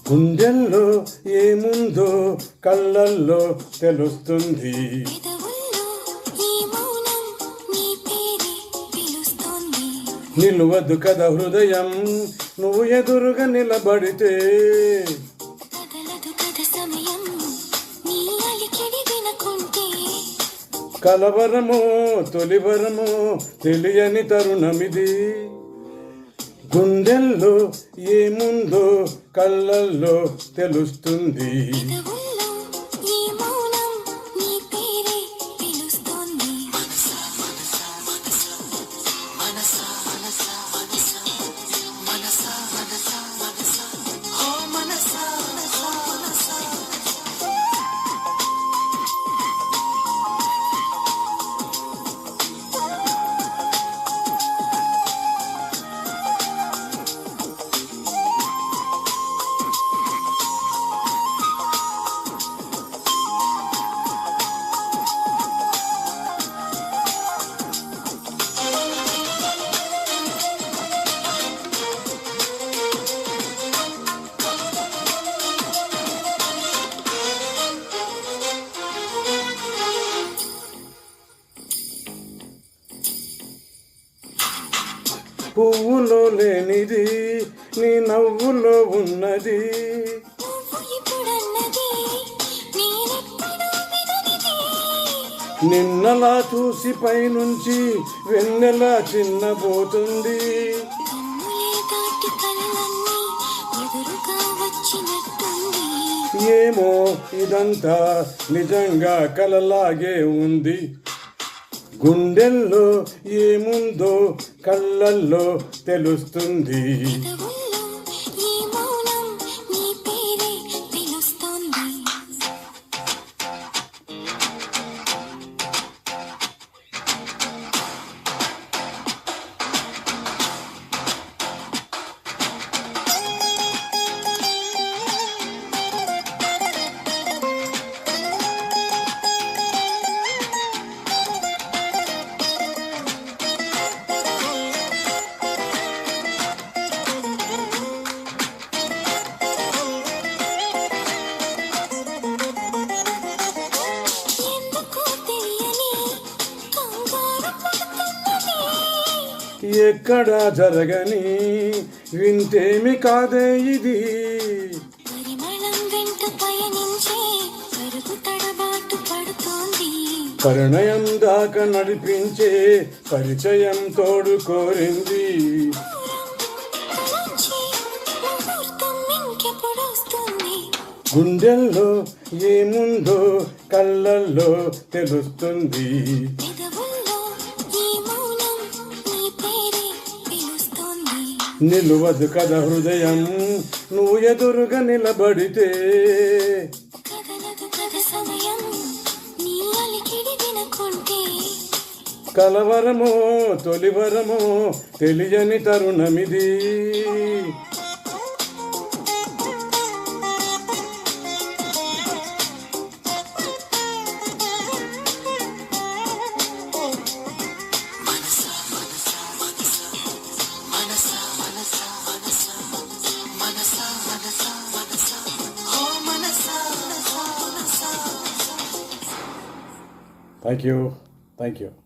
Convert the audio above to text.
గుండెల్లో ఏముందో కళ్ళల్లో తెలుస్తుంది. నిలువదు కదా హృదయం నువ్వు ఎదురుగా నిలబడితే. కలవరమో తొలివరమో తెలియని తరుణమిది. గుండెల్లో ఏముందో కళ్ళల్లో తెలుస్తుంది. పువ్వులో లేనిది నీ నవ్వులో ఉన్నది. నిన్నలా చూసి పైనుంచి వెన్నెలా చిన్నబోతుంది. ఏమో ఇదంతా నిజంగా కలలాగే ఉంది. గుండెల్లో ఏముందో కళ్ళల్లో తెలుస్తుంది. ఎక్కడా జరగని వింతేమి కాదే ఇది. పరిణయం దాకా నడిపించే పరిచయం తోడు కోరింది. గుండెల్లో ఏముందో కళ్ళల్లో తెలుస్తుంది. నిలువదు కదా హృదయం నువ్వు ఎదురుగా నిలబడితే. కలవరమో తొలివరమో తెలియని తరుణమిది. Thank you.